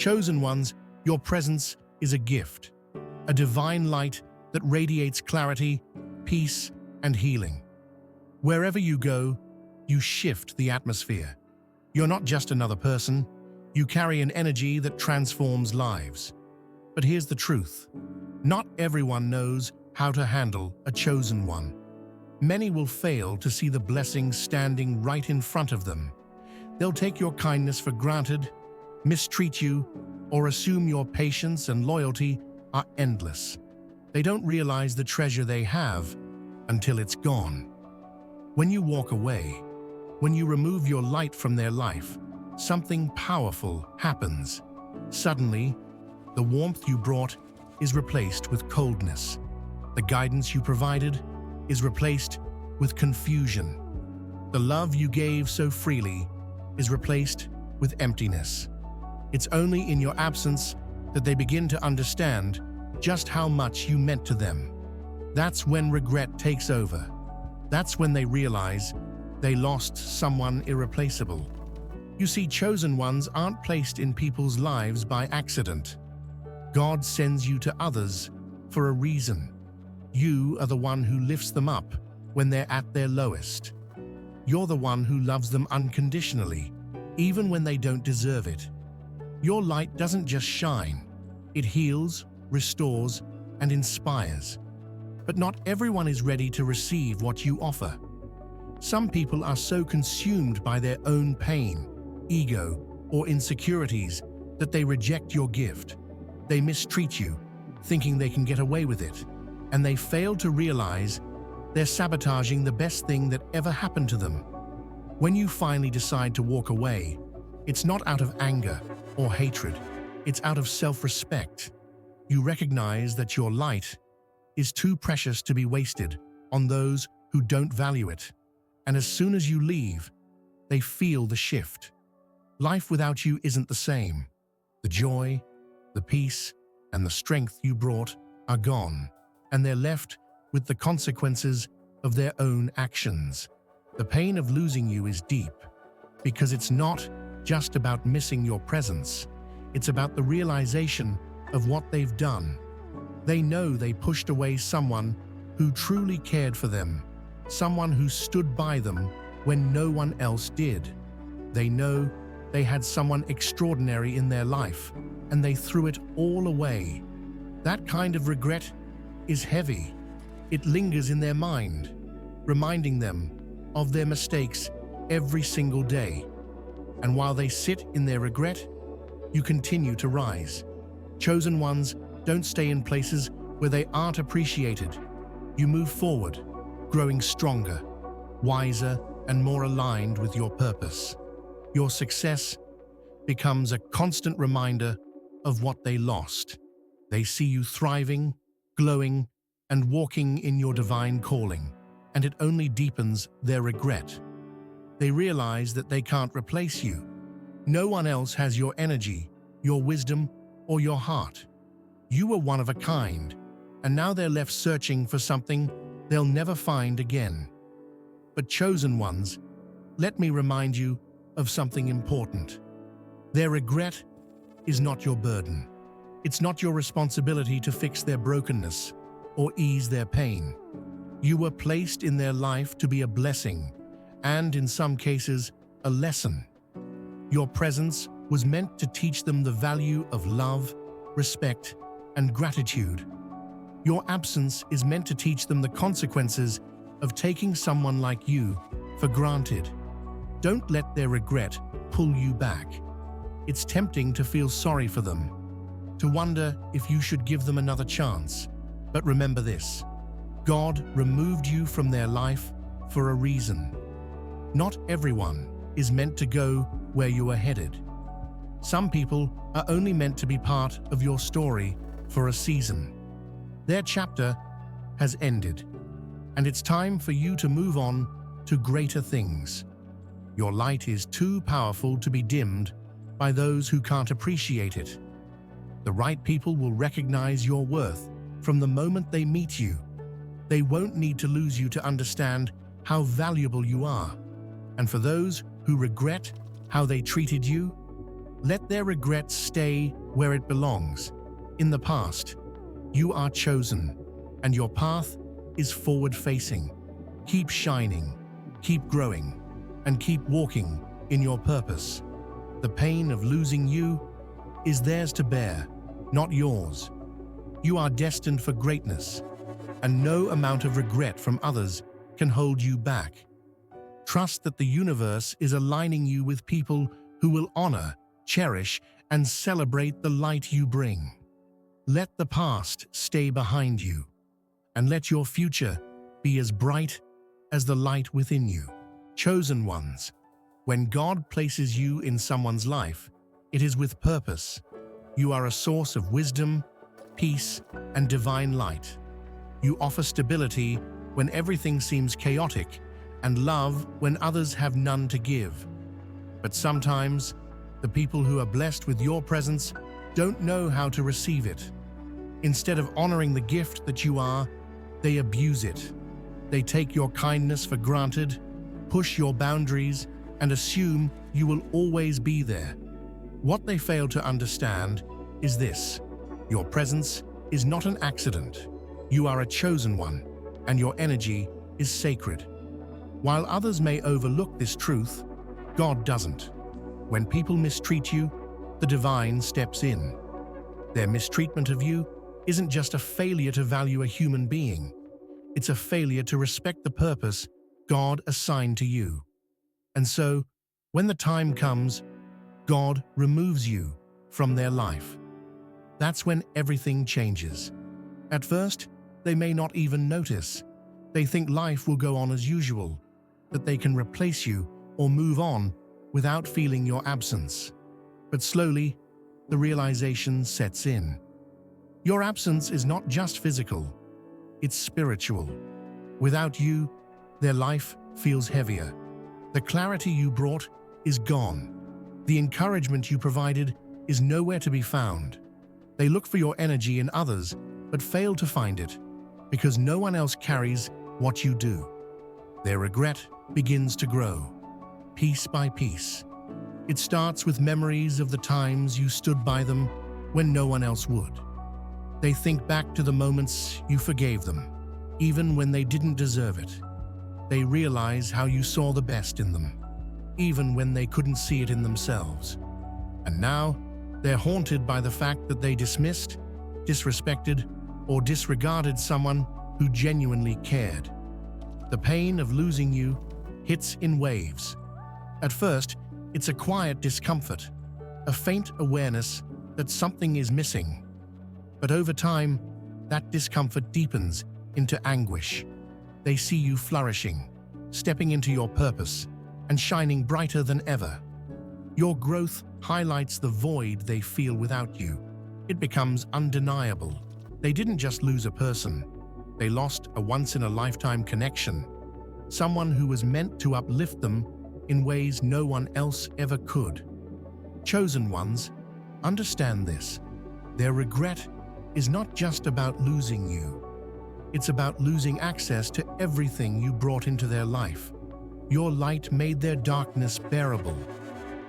Chosen ones, your presence is a gift, a divine light that radiates clarity, peace, and healing. Wherever you go, you shift the atmosphere. You're not just another person, you carry an energy that transforms lives. But here's the truth. Not everyone knows how to handle a chosen one. Many will fail to see the blessing standing right in front of them. They'll take your kindness for granted, mistreat you, or assume your patience and loyalty are endless. They don't realize the treasure they have until it's gone. When you walk away, when you remove your light from their life, something powerful happens. Suddenly, the warmth you brought is replaced with coldness. The guidance you provided is replaced with confusion. The love you gave so freely is replaced with emptiness. It's only in your absence that they begin to understand just how much you meant to them. That's when regret takes over. That's when they realize they lost someone irreplaceable. You see, chosen ones aren't placed in people's lives by accident. God sends you to others for a reason. You are the one who lifts them up when they're at their lowest. You're the one who loves them unconditionally, even when they don't deserve it. Your light doesn't just shine, it heals, restores, and inspires. But not everyone is ready to receive what you offer. Some people are so consumed by their own pain, ego, or insecurities that they reject your gift. They mistreat you, thinking they can get away with it, and they fail to realize they're sabotaging the best thing that ever happened to them. When you finally decide to walk away, it's not out of anger or hatred, it's out of self-respect. You recognize that your light is too precious to be wasted on those who don't value it. And as soon as you leave, they feel the shift. Life without you isn't the same. The joy, the peace, and the strength you brought are gone, and they're left with the consequences of their own actions. The pain of losing you is deep, because it's not just about missing your presence. It's about the realization of what they've done. They know they pushed away someone who truly cared for them, someone who stood by them when no one else did. They know they had someone extraordinary in their life, and they threw it all away. That kind of regret is heavy. It lingers in their mind, reminding them of their mistakes every single day. And while they sit in their regret, you continue to rise. Chosen ones don't stay in places where they aren't appreciated. You move forward, growing stronger, wiser, and more aligned with your purpose. Your success becomes a constant reminder of what they lost. They see you thriving, glowing, and walking in your divine calling, and it only deepens their regret. They realize that they can't replace you. No one else has your energy, your wisdom, or your heart. You were one of a kind, and now they're left searching for something they'll never find again. But chosen ones, let me remind you of something important. Their regret is not your burden. It's not your responsibility to fix their brokenness or ease their pain. You were placed in their life to be a blessing, and in some cases, a lesson. Your presence was meant to teach them the value of love, respect, and gratitude. Your absence is meant to teach them the consequences of taking someone like you for granted. Don't let their regret pull you back. It's tempting to feel sorry for them, to wonder if you should give them another chance. But remember this: God removed you from their life for a reason. Not everyone is meant to go where you are headed. Some people are only meant to be part of your story for a season. Their chapter has ended, and it's time for you to move on to greater things. Your light is too powerful to be dimmed by those who can't appreciate it. The right people will recognize your worth from the moment they meet you. They won't need to lose you to understand how valuable you are. And for those who regret how they treated you, Let their regret stay where it belongs, in the past. You are chosen, and your path is forward-facing. Keep shining, keep growing, and keep walking in your purpose. The pain of losing you is theirs to bear, not yours. You are destined for greatness, and no amount of regret from others can hold you back. Trust that the universe is aligning you with people who will honor, cherish, and celebrate the light you bring. Let the past stay behind you, and let your future be as bright as the light within you. Chosen ones, when God places you in someone's life, it is with purpose. You are a source of wisdom, peace, and divine light. You offer stability when everything seems chaotic, and love when others have none to give. But sometimes, the people who are blessed with your presence don't know how to receive it. Instead of honoring the gift that you are, they abuse it. They take your kindness for granted, push your boundaries, and assume you will always be there. What they fail to understand is this: your presence is not an accident. You are a chosen one, and your energy is sacred. While others may overlook this truth, God doesn't. When people mistreat you, the divine steps in. Their mistreatment of you isn't just a failure to value a human being. It's a failure to respect the purpose God assigned to you. And so, when the time comes, God removes you from their life. That's when everything changes. At first, they may not even notice. They think life will go on as usual, that they can replace you or move on without feeling your absence. But slowly, the realization sets in. Your absence is not just physical, it's spiritual. Without you, their life feels heavier. The clarity you brought is gone. The encouragement you provided is nowhere to be found. They look for your energy in others, but fail to find it, because no one else carries what you do. Their regret begins to grow, piece by piece. It starts with memories of the times you stood by them when no one else would. They think back to the moments you forgave them, even when they didn't deserve it. They realize how you saw the best in them, even when they couldn't see it in themselves. And now, they're haunted by the fact that they dismissed, disrespected, or disregarded someone who genuinely cared. The pain of losing you hits in waves. At first, it's a quiet discomfort, a faint awareness that something is missing. But over time, that discomfort deepens into anguish. They see you flourishing, stepping into your purpose, and shining brighter than ever. Your growth highlights the void they feel without you. It becomes undeniable. They didn't just lose a person. They lost a once-in-a-lifetime connection, someone who was meant to uplift them in ways no one else ever could. Chosen ones, understand this. Their regret is not just about losing you. It's about losing access to everything you brought into their life. Your light made their darkness bearable.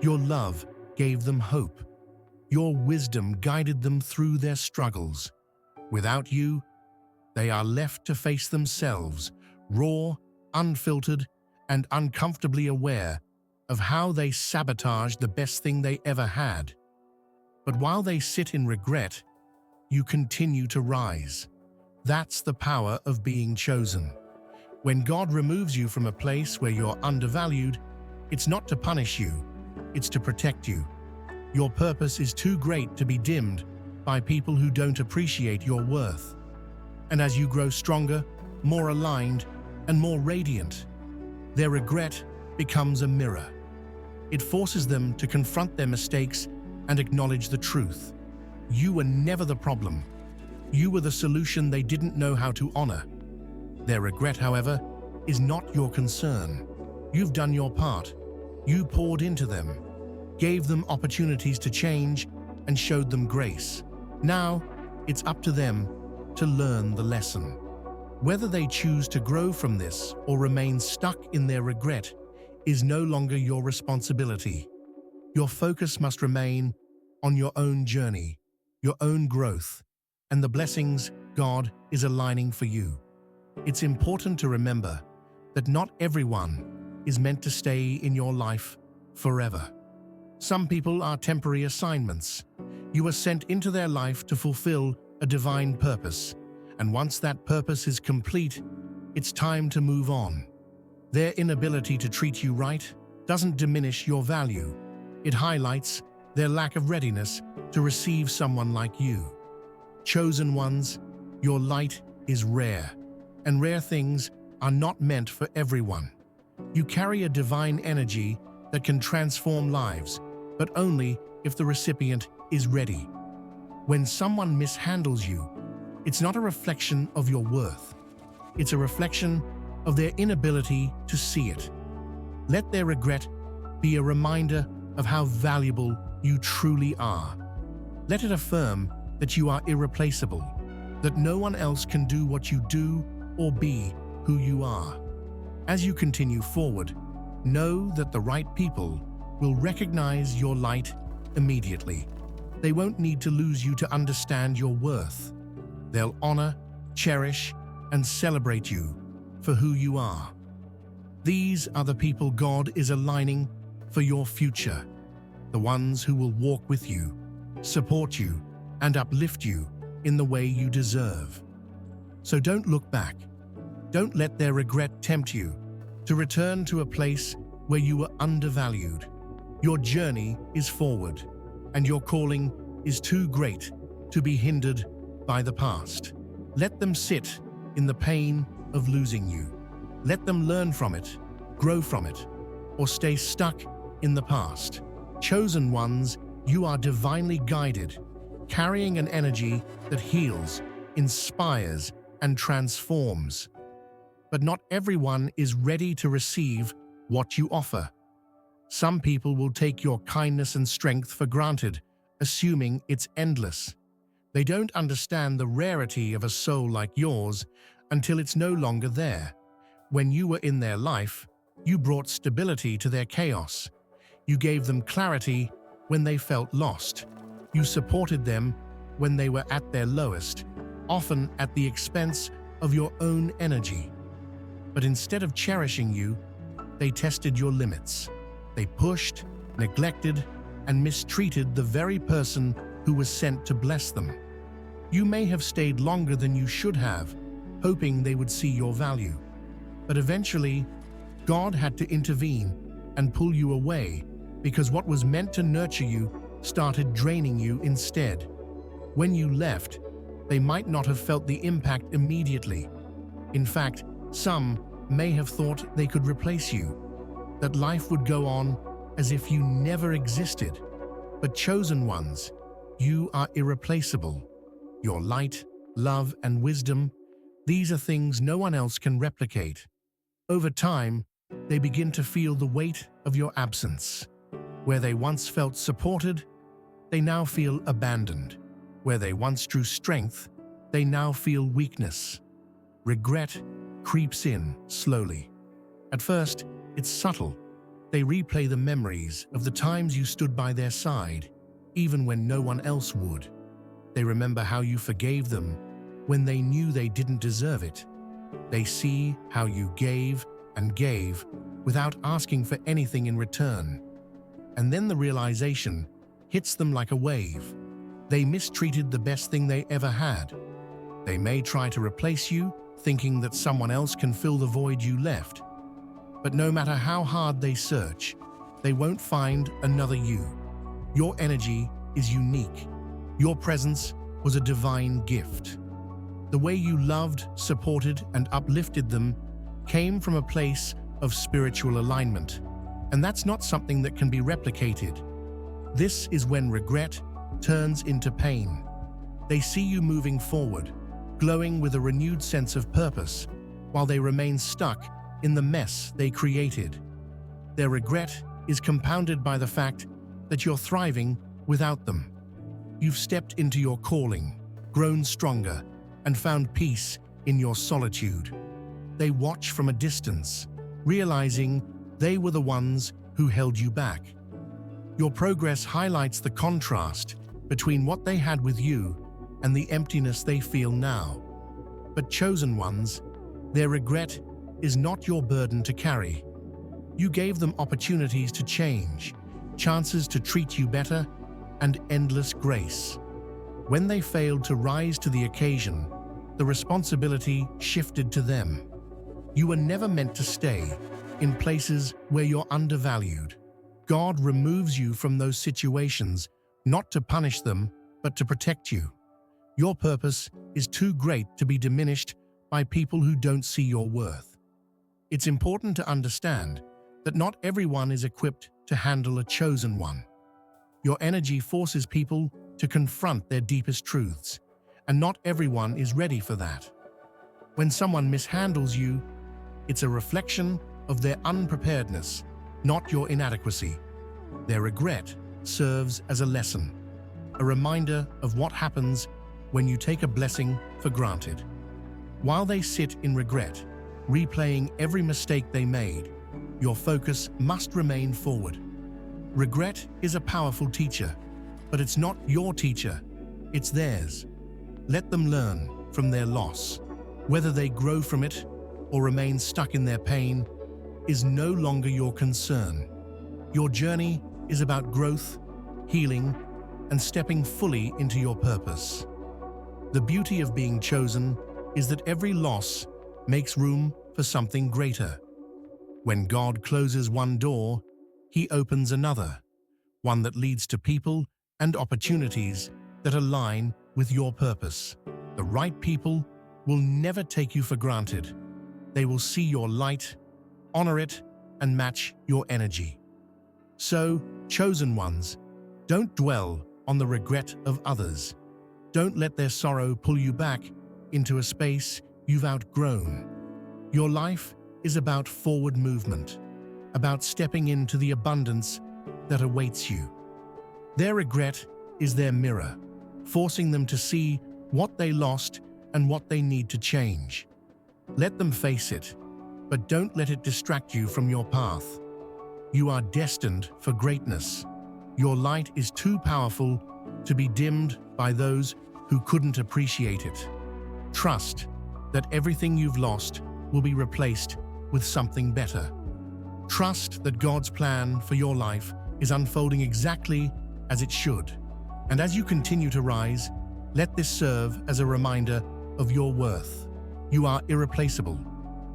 Your love gave them hope. Your wisdom guided them through their struggles. Without you, they are left to face themselves, raw, unfiltered, and uncomfortably aware of how they sabotaged the best thing they ever had. But while they sit in regret, you continue to rise. That's the power of being chosen. When God removes you from a place where you're undervalued, it's not to punish you, it's to protect you. Your purpose is too great to be dimmed by people who don't appreciate your worth. And as you grow stronger, more aligned, and more radiant, their regret becomes a mirror. It forces them to confront their mistakes and acknowledge the truth. You were never the problem. You were the solution they didn't know how to honor. Their regret, however, is not your concern. You've done your part. You poured into them, gave them opportunities to change, and showed them grace. Now, it's up to them to learn the lesson. Whether they choose to grow from this or remain stuck in their regret is no longer your responsibility. Your focus must remain on your own journey, your own growth, and the blessings God is aligning for you. It's important to remember that not everyone is meant to stay in your life forever. Some people are temporary assignments. You are sent into their life to fulfill a divine purpose, and once that purpose is complete, it's time to move on. Their inability to treat you right doesn't diminish your value. It highlights their lack of readiness to receive someone like you. Chosen ones, your light is rare, and rare things are not meant for everyone. You carry a divine energy that can transform lives, but only if the recipient is ready. When someone mishandles you, it's not a reflection of your worth. It's a reflection of their inability to see it. Let their regret be a reminder of how valuable you truly are. Let it affirm that you are irreplaceable, that no one else can do what you do or be who you are. As you continue forward, know that the right people will recognize your light immediately. They won't need to lose you to understand your worth. They'll honor, cherish, and celebrate you for who you are. These are the people God is aligning for your future, the ones who will walk with you, support you, and uplift you in the way you deserve. So don't look back. Don't let their regret tempt you to return to a place where you were undervalued. Your journey is forward, and your calling is too great to be hindered by the past. Let them sit in the pain of losing you. Let them learn from it, grow from it, or stay stuck in the past. Chosen ones, you are divinely guided, carrying an energy that heals, inspires, and transforms. But not everyone is ready to receive what you offer. Some people will take your kindness and strength for granted, assuming it's endless. They don't understand the rarity of a soul like yours until it's no longer there. When you were in their life, you brought stability to their chaos. You gave them clarity when they felt lost. You supported them when they were at their lowest, often at the expense of your own energy. But instead of cherishing you, they tested your limits. They pushed, neglected, and mistreated the very person who was sent to bless them. You may have stayed longer than you should have, hoping they would see your value. But eventually, God had to intervene and pull you away because what was meant to nurture you started draining you instead. When you left, they might not have felt the impact immediately. In fact, some may have thought they could replace you, that life would go on as if you never existed. But chosen ones, you are irreplaceable. Your light, love, and wisdom, these are things no one else can replicate. Over time, they begin to feel the weight of your absence. Where they once felt supported, they now feel abandoned. Where they once drew strength, they now feel weakness. Regret creeps in slowly. At first, it's subtle. They replay the memories of the times you stood by their side, even when no one else would. They remember how you forgave them when they knew they didn't deserve it. They see how you gave and gave without asking for anything in return. And then the realization hits them like a wave. They mistreated the best thing they ever had. They may try to replace you, thinking that someone else can fill the void you left. But no matter how hard they search, they won't find another you. Your energy is unique. Your presence was a divine gift. The way you loved, supported, and uplifted them came from a place of spiritual alignment. And that's not something that can be replicated. This is when regret turns into pain. They see you moving forward, glowing with a renewed sense of purpose, while they remain stuck in the mess they created. Their regret is compounded by the fact that you're thriving without them. You've stepped into your calling, grown stronger, and found peace in your solitude. They watch from a distance, realizing they were the ones who held you back. Your progress highlights the contrast between what they had with you and the emptiness they feel now. But chosen ones, their regret is not your burden to carry. You gave them opportunities to change, chances to treat you better, and endless grace. When they failed to rise to the occasion, the responsibility shifted to them. You were never meant to stay in places where you're undervalued. God removes you from those situations, not to punish them, but to protect you. Your purpose is too great to be diminished by people who don't see your worth. It's important to understand that not everyone is equipped to handle a chosen one. Your energy forces people to confront their deepest truths, and not everyone is ready for that. When someone mishandles you, it's a reflection of their unpreparedness, not your inadequacy. Their regret serves as a lesson, a reminder of what happens when you take a blessing for granted. While they sit in regret, replaying every mistake they made, your focus must remain forward. Regret is a powerful teacher, but it's not your teacher, it's theirs. Let them learn from their loss. Whether they grow from it or remain stuck in their pain is no longer your concern. Your journey is about growth, healing, and stepping fully into your purpose. The beauty of being chosen is that every loss makes room for something greater. When God closes one door, He opens another, one that leads to people and opportunities that align with your purpose. The right people will never take you for granted. They will see your light, honor it, and match your energy. So, chosen ones, don't dwell on the regret of others. Don't let their sorrow pull you back into a space you've outgrown. Your life is about forward movement, about stepping into the abundance that awaits you. Their regret is their mirror, forcing them to see what they lost and what they need to change. Let them face it, but don't let it distract you from your path. You are destined for greatness. Your light is too powerful to be dimmed by those who couldn't appreciate it. Trust that everything you've lost will be replaced with something better. Trust that God's plan for your life is unfolding exactly as it should. And as you continue to rise, let this serve as a reminder of your worth. You are irreplaceable.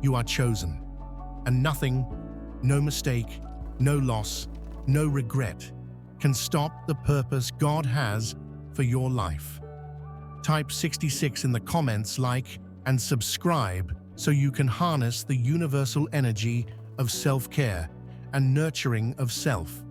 You are chosen. And nothing, no mistake, no loss, no regret can stop the purpose God has for your life. Type 66 in the comments, like, and subscribe so you can harness the universal energy of self-care and nurturing of self.